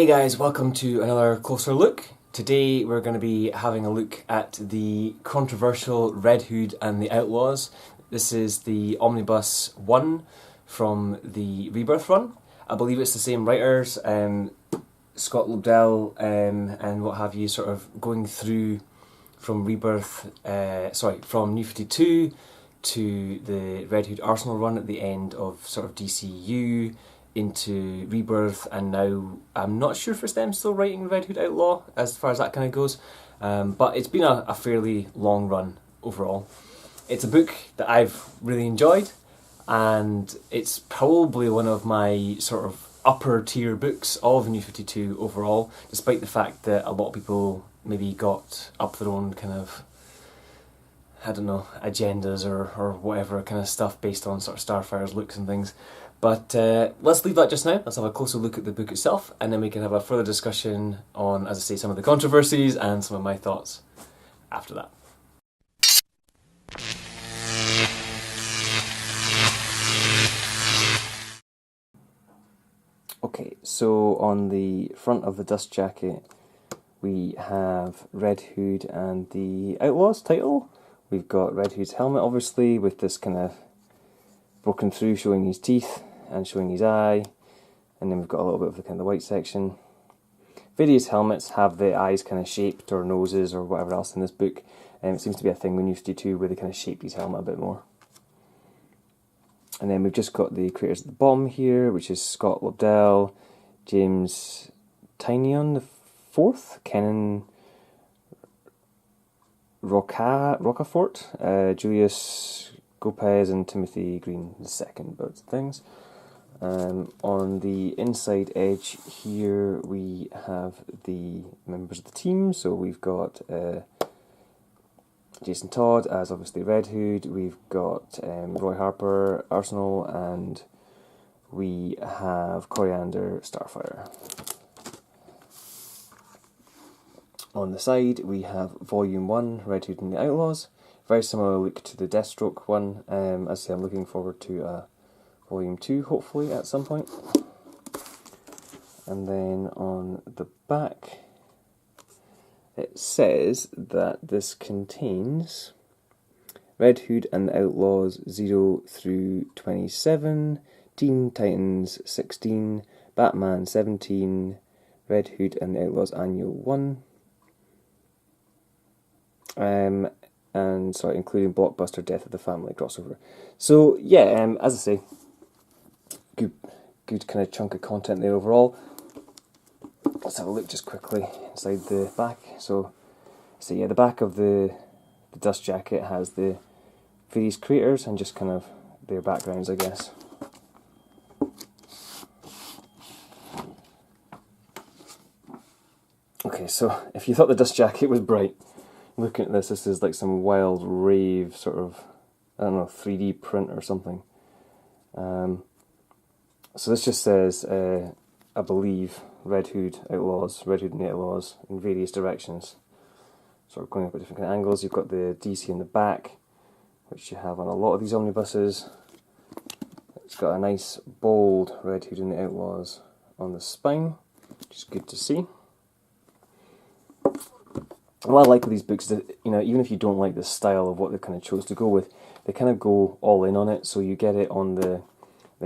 Hey guys, welcome to another closer look. Today we're going to be having a look at the controversial RedHood and the Outlaws. This is the Omnibus 1 from the Rebirth run. I believe it's the same writers, Scott Lobdell and what have you, sort of going through from Rebirth, from New 52 to the RedHood Arsenal run at the end of sort of DCU, into Rebirth, and now I'm not sure if it's them still writing RedHood Outlaw as far as that kind of goes, but it's been a fairly long run overall. It's a book that I've really enjoyed, and it's probably one of my sort of upper tier books of New 52 overall, despite the fact that a lot of people maybe got up their own kind of, I don't know, agendas or whatever kind of stuff based on sort of Starfire's looks and things. But let's leave that just now. Let's have a closer look at the book itself, and then we can have a further discussion on, as I say, some of the controversies and some of my thoughts after that. Okay, so on the front of the dust jacket we have RedHood and the Outlaws title. We've got RedHood's helmet, obviously, with this kind of broken through, showing his teeth and showing his eye, and then we've got a little bit of the kind of the white section. Various helmets have the eyes kind of shaped, or noses, or whatever else in this book, and it seems to be a thing with New 52 where they kind of shaped his helmet a bit more. And then we've just got the creators at the bottom here, which is Scott Lobdell, James Tynion the Fourth, Kenan Rocafort, Julius Gopez, and Timothy Green the second, about things. On the inside edge here we have the members of the team, so we've got Jason Todd as obviously RedHood, we've got Roy Harper, Arsenal, and we have Coriander, Starfire. On the side we have Volume 1, RedHood and the Outlaws. Very similar look to the Deathstroke one. As I say, I'm looking forward to Volume 2, hopefully, at some point. And then on the back, it says that this contains RedHood and the Outlaws 0 through 27, Teen Titans 16, Batman 17, RedHood and the Outlaws Annual 1, and sorry, including Blockbuster Death of the Family crossover. So yeah, as I say, good kind of chunk of content there overall. Let's have a look just quickly inside the back. So yeah, the back of the dust jacket has the various creators and just kind of their backgrounds, I guess. Okay, so if you thought the dust jacket was bright, looking at this is like some wild rave sort of, I don't know, 3D print or something. So this just says, I believe, RedHood and the Outlaws in various directions. Sort of going up at different kind of angles. You've got the DC in the back, which you have on a lot of these omnibuses. It's got a nice bold RedHood and the Outlaws on the spine, which is good to see. And what I like with these books is that, you know, even if you don't like the style of what they kind of chose to go with, they kind of go all in on it. So you get it on the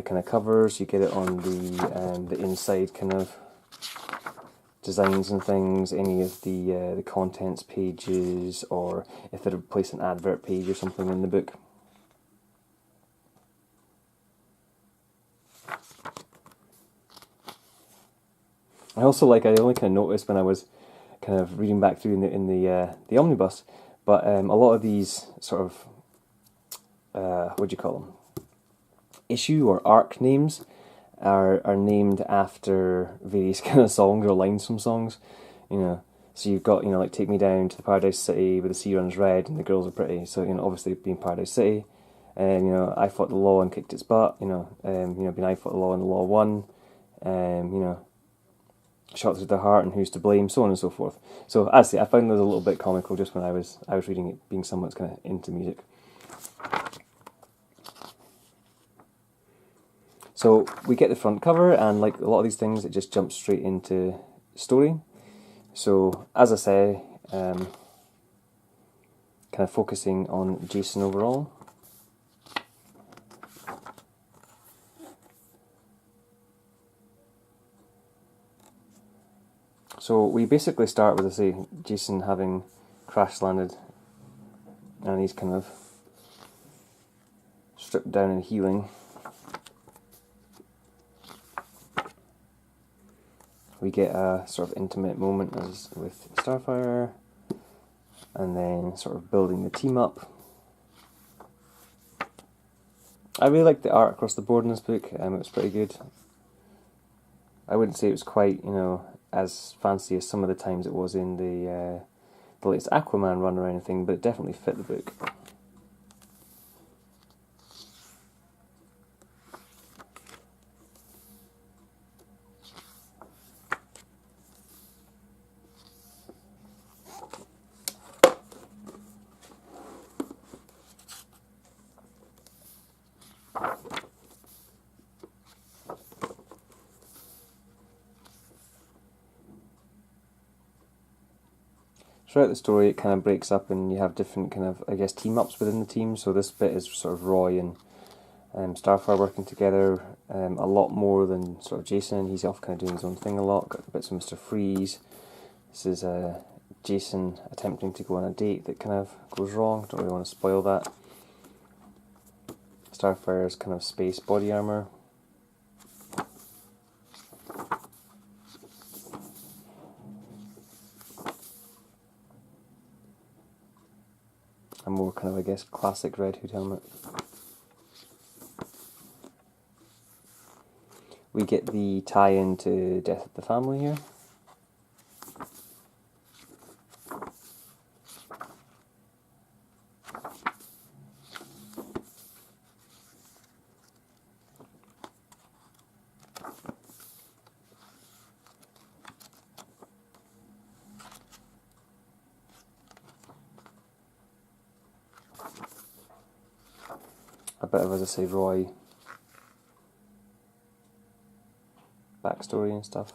kind of covers, you get it on the inside kind of designs and things, any of the contents pages, or if they replace an advert page or something in the book. I also like, I only kind of noticed when I was kind of reading back through in the omnibus, but a lot of these sort of what do you call them, issue or arc names are named after various kind of songs or lines from songs, you know. So you've got, you know, like Take Me Down to the Paradise City where the sea runs red and the girls are pretty, so, you know, obviously being Paradise City, and, you know, I fought the law and kicked its butt, you know, being I fought the law and the law won, you know, shot through the heart and who's to blame, so on and so forth. So as I say, I found those a little bit comical just when I was reading it, being someone that's kind of into music. So we get the front cover, and like a lot of these things, it just jumps straight into story. So as I say, kind of focusing on Jason overall. So we basically start with, I say, Jason having crash landed, and he's kind of stripped down and healing. We get a sort of intimate moment as with Starfire, and then sort of building the team up. I really like the art across the board in this book. It was pretty good. I wouldn't say it was quite, you know, as fancy as some of the times it was in the latest Aquaman run or anything, but it definitely fit the book. Throughout the story, it kind of breaks up, and you have different kind of, I guess, team ups within the team. So this bit is sort of Roy and Starfire working together a lot more than sort of Jason. He's off kind of doing his own thing a lot. Got bits of Mr. Freeze. This is Jason attempting to go on a date that kind of goes wrong. Don't really want to spoil that. Starfire's kind of space body armor. A more kind of, I guess, classic Red Hood helmet. We get the tie-in to Death of the Family here. A bit of, as I say, Roy backstory and stuff.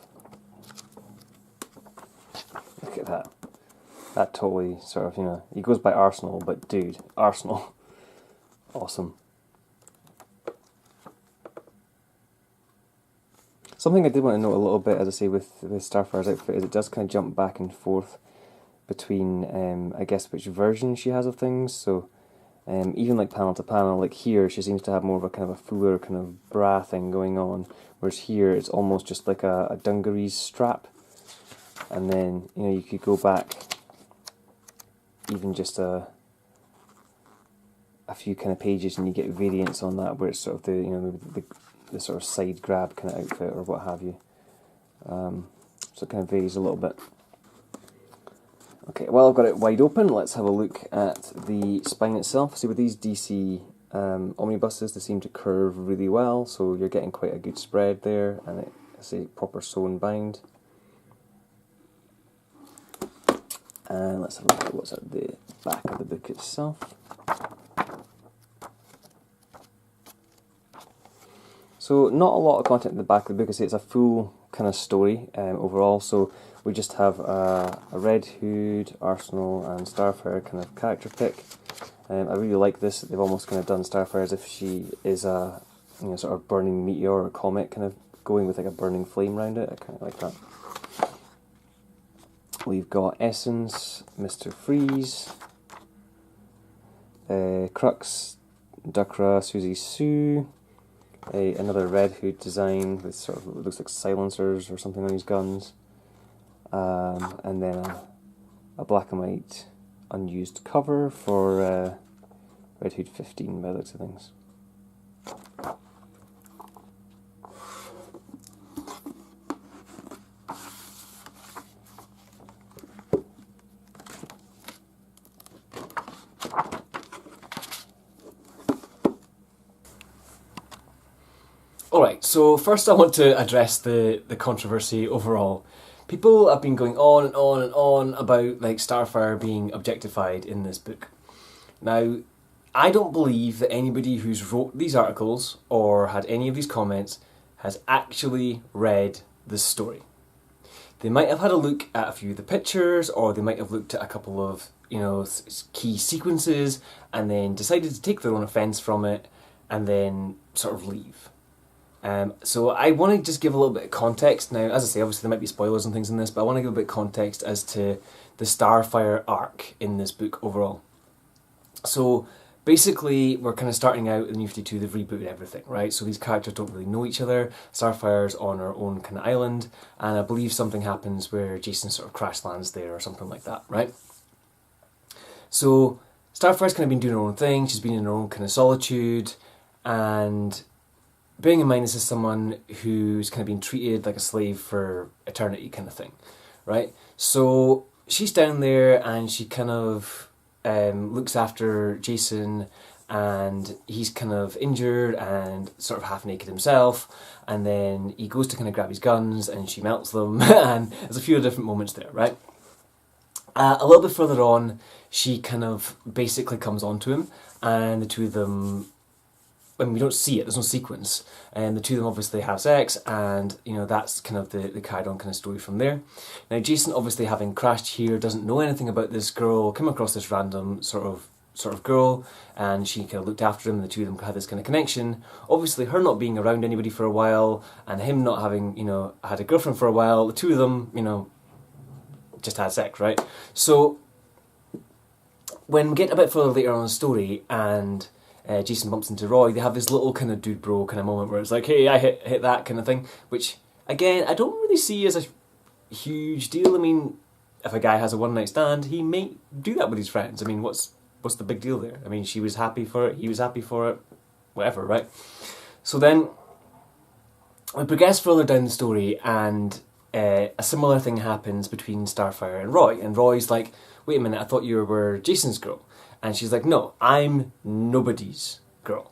Look at that. That totally sort of, you know, he goes by Arsenal, but dude, Arsenal. Awesome. Something I did want to note a little bit, as I say, with Starfire's outfit, is it does kind of jump back and forth between, I guess, which version she has of things. So, even like panel to panel, like here, she seems to have more of a kind of a fuller kind of bra thing going on, whereas here it's almost just like a dungarees strap. And then, you know, you could go back even just a few kind of pages and you get variants on that, where it's sort of the, you know, the sort of side grab kind of outfit or what have you. So it kind of varies a little bit. Okay, well, I've got it wide open. Let's have a look at the spine itself. See, with these DC omnibuses, they seem to curve really well, so you're getting quite a good spread there, and it's a proper sewn bind. And let's have a look at what's at the back of the book itself. So, not a lot of content in the back of the book. I say it's a full kind of story overall. So we just have a Red Hood, Arsenal, and Starfire kind of character pick. I really like this. They've almost kind of done Starfire as if she is a, you know, sort of burning meteor or comet, kind of going with like a burning flame around it. I kind of like that. We've got Essence, Mr. Freeze, Crux, Duckra, Susie Sue. Another Red Hood design with sort of, it looks like silencers or something on his guns, and then a black and white unused cover for Red Hood 15 by the looks of things. Alright, so first I want to address the controversy overall. People have been going on and on and on about like Starfire being objectified in this book. Now, I don't believe that anybody who's wrote these articles or had any of these comments has actually read the story. They might have had a look at a few of the pictures, or they might have looked at a couple of, key sequences, and then decided to take their own offence from it, and then sort of leave. So I want to just give a little bit of context. Now, as I say, obviously there might be spoilers and things in this, but I want to give a bit of context as to the Starfire arc in this book overall. So basically, we're kind of starting out in New 52, they've rebooted everything, right? So these characters don't really know each other. Starfire's on her own kind of island, and I believe something happens where Jason sort of crash lands there or something like that, right? So Starfire's kind of been doing her own thing, she's been in her own kind of solitude, and bearing in mind this is someone who's kind of been treated like a slave for eternity kind of thing, right? So she's down there and she kind of looks after Jason, and he's kind of injured and sort of half naked himself, and then he goes to kind of grab his guns and she melts them and there's a few different moments there, right? A little bit further on, she kind of basically comes onto him, and the two of them, I mean, we don't see it, there's no sequence, and the two of them obviously have sex, and that's kind of the carried on kind of story from there. Now Jason, obviously having crashed here, doesn't know anything about this girl, came across this random sort of girl, and she kind of looked after him, and the two of them had this kind of connection. Obviously her not being around anybody for a while, and him not having, had a girlfriend for a while, the two of them, just had sex, right? So when we get a bit further later on in the story, and Jason bumps into Roy, they have this little kind of dude bro kind of moment where it's like, hey, I hit that kind of thing, which again I don't really see as a huge deal. I mean, if a guy has a one night stand, he may do that with his friends. I mean, what's the big deal there? I mean, she was happy for it, he was happy for it, whatever, right? So then we progress further down the story, and a similar thing happens between Starfire and Roy, and Roy's like, wait a minute, I thought you were Jason's girl. And she's like, no, I'm nobody's girl.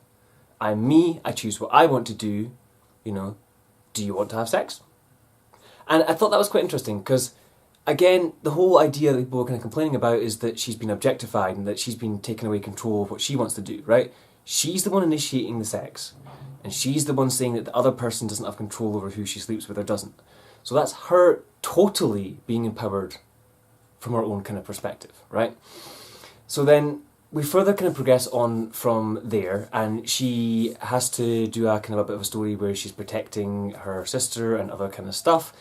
I'm me, I choose what I want to do, do you want to have sex? And I thought that was quite interesting, because, again, the whole idea that people are kind of complaining about is that she's been objectified and that she's been taken away control of what she wants to do, right? She's the one initiating the sex, and she's the one saying that the other person doesn't have control over who she sleeps with or doesn't. So that's her totally being empowered from her own kind of perspective, right? So then we further kind of progress on from there, and she has to do a kind of a bit of a story where she's protecting her sister and other kind of stuff,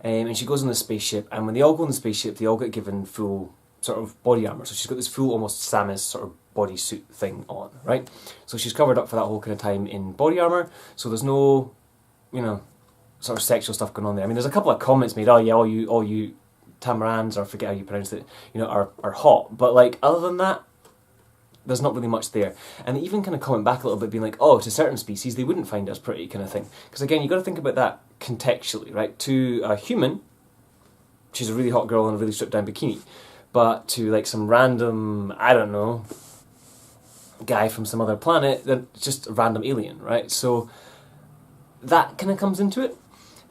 and she goes on the spaceship, and when they all go on the spaceship, they all get given full sort of body armour. So she's got this full, almost Samus sort of bodysuit thing on, right? So she's covered up for that whole kind of time in body armour, so there's no, sort of sexual stuff going on there. I mean, there's a couple of comments made, oh yeah, all you Tamarans, or I forget how you pronounce it, are hot, but like, other than that, there's not really much there. And they even kind of comment back a little bit, being like, oh, to certain species they wouldn't find us pretty, kind of thing. Because again, you've got to think about that contextually, right? To a human, she's a really hot girl in a really stripped down bikini, but to like some random, I don't know, guy from some other planet, they're just a random alien, right? So that kind of comes into it,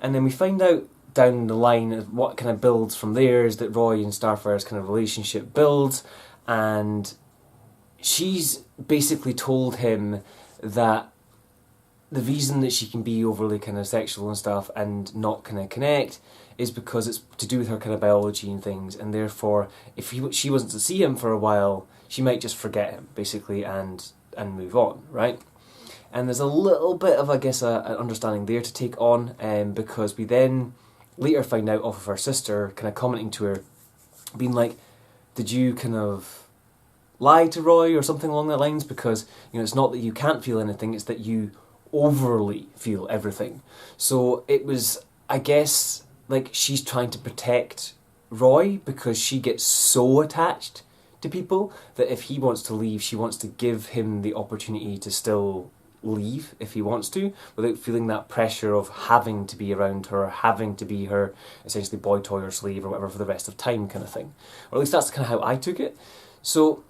and then we find out down the line what kind of builds from there is that Roy and Starfire's kind of relationship builds, and she's basically told him that the reason that she can be overly kind of sexual and stuff and not kind of connect is because it's to do with her kind of biology and things, and therefore if she wasn't to see him for a while, she might just forget him basically and move on, right? And there's a little bit of, I guess, an understanding there to take on, because we then later find out off of her sister kind of commenting to her, being like, did you kind of lie to Roy or something along that lines? Because it's not that you can't feel anything, it's that you overly feel everything. So it was, I guess, like she's trying to protect Roy because she gets so attached to people that if he wants to leave, she wants to give him the opportunity to still leave if he wants to, without feeling that pressure of having to be around her, having to be her essentially boy toy or slave or whatever for the rest of time kind of thing. Or at least that's kind of how I took it. So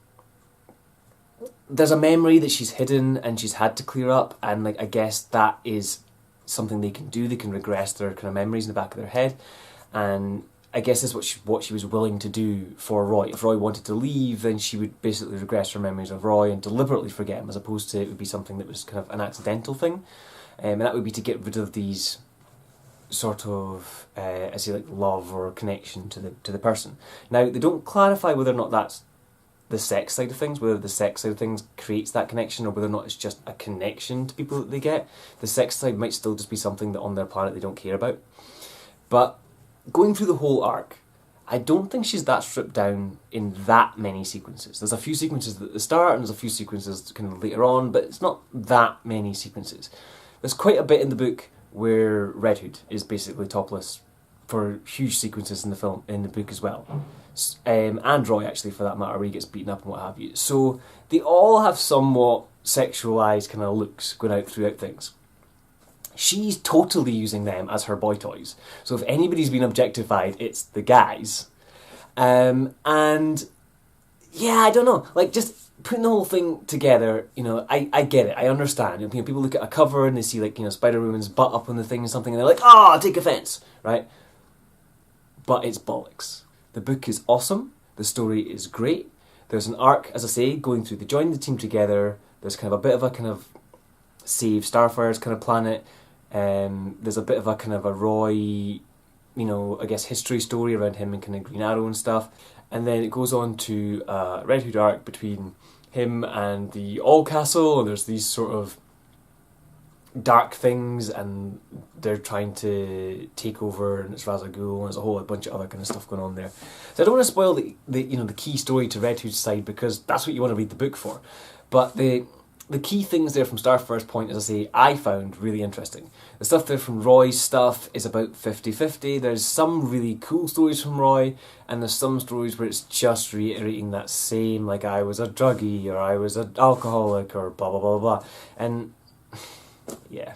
there's a memory that she's hidden and she's had to clear up, and like I guess that is something they can do. They can regress their kind of memories in the back of their head, and I guess that's what she was willing to do for Roy. If Roy wanted to leave, then she would basically regress her memories of Roy and deliberately forget him, as opposed to it would be something that was kind of an accidental thing. and that would be to get rid of these sort of, I say, like love or connection to the person. Now, they don't clarify whether or not that's the sex side of things, whether the sex side of things creates that connection or whether or not it's just a connection to people that they get. The sex side might still just be something that on their planet they don't care about. But going through the whole arc, I don't think she's that stripped down in that many sequences. There's a few sequences at the start and there's a few sequences kind of later on, but it's not that many sequences. There's quite a bit in the book where Red Hood is basically topless for huge sequences in the book as well. And Roy, actually, for that matter, where he gets beaten up and what have you. So they all have somewhat sexualised kind of looks going out throughout things. She's totally using them as her boy toys. So if anybody's been objectified, it's the guys. And yeah, I don't know, like just putting the whole thing together, you know, I get it, I understand. You know, people look at a cover and they see, like, you know, Spider-Woman's butt up on the thing or something and they're like, oh, take offence, right? But it's bollocks. The book is awesome, the story is great, there's an arc, as I say, going through, they join the team together, there's kind of a bit of a kind of save Starfire's kind of planet, there's a bit of a kind of a Roy, you know, I guess history story around him and kind of Green Arrow and stuff, and then it goes on to a Red Hood arc between him and the All Castle, and there's these sort of dark things and they're trying to take over and it's Ra's al Ghul and there's a whole bunch of other kind of stuff going on there. So I don't want to spoil the you know, the key story to Red Hood's side because that's what you want to read the book for. But the key things there from Starfire's point, as I say, I found really interesting. The stuff there from Roy's stuff is about 50-50. There's some really cool stories from Roy, and there's some stories where it's just reiterating that same, like, I was a druggie, or I was an alcoholic, or blah, blah, blah, blah. And, yeah.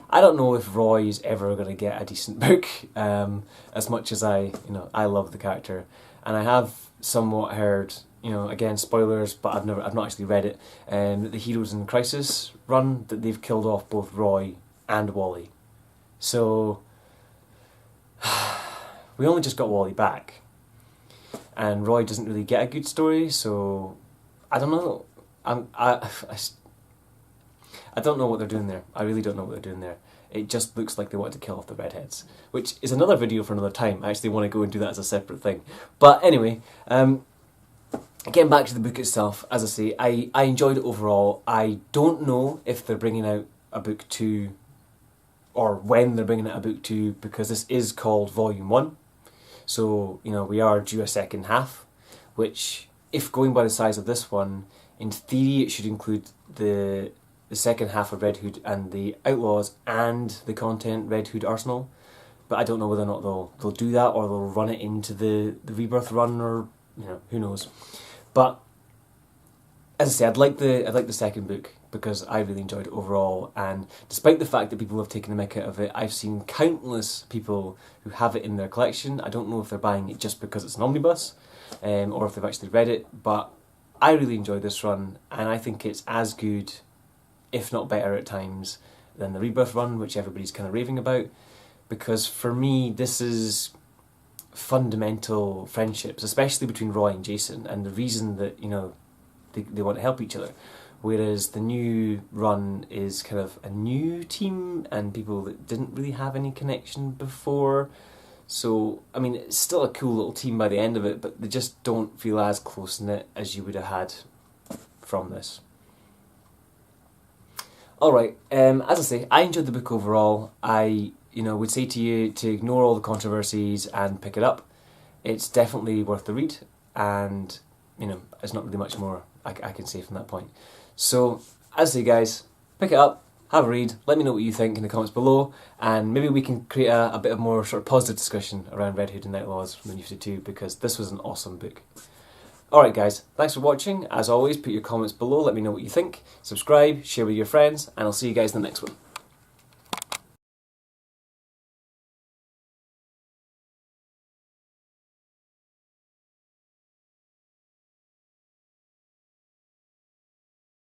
I don't know if Roy is ever going to get a decent book, as much as I love the character. And I have somewhat heard, you know, again, spoilers, but I've not actually read it, the Heroes in Crisis run, that they've killed off both Roy and Wally. So, we only just got Wally back. And Roy doesn't really get a good story, so, I don't know. I don't know what they're doing there. I really don't know what they're doing there. It just looks like they want to kill off the redheads, which is another video for another time. I actually want to go and do that as a separate thing. But anyway, getting back to the book itself, as I say, I enjoyed it overall. I don't know if they're bringing out a book 2 or when they're bringing out a book 2 because this is called Volume 1. So, you know, we are due a second half, which, if going by the size of this one, in theory it should include the second half of Red Hood and the Outlaws and the content Red Hood Arsenal. But I don't know whether or not they'll do that or they'll run it into the Rebirth run, or, you know, who knows. But as I say, I'd like the second book because I really enjoyed it overall, and despite the fact that people have taken the mick out of it, I've seen countless people who have it in their collection. I don't know if they're buying it just because it's an omnibus, or if they've actually read it, but I really enjoyed this run, and I think it's as good, if not better at times, than the Rebirth run, which everybody's kind of raving about, because for me this is fundamental friendships, especially between Roy and Jason, and the reason that, you know, they want to help each other. Whereas the new run is kind of a new team and people that didn't really have any connection before. So, I mean, it's still a cool little team by the end of it, but they just don't feel as close-knit as you would have had from this. Alright, as I say, I enjoyed the book overall. I would say to you to ignore all the controversies and pick it up. It's definitely worth the read, and, you know, there's not really much more I can say from that point. So, as I say, guys, pick it up, have a read, let me know what you think in the comments below, and maybe we can create a bit of more sort of positive discussion around Red Hood and Outlaws from the New 52, because this was an awesome book. Alright guys, thanks for watching. As always, put your comments below, let me know what you think, subscribe, share with your friends, and I'll see you guys in the next one.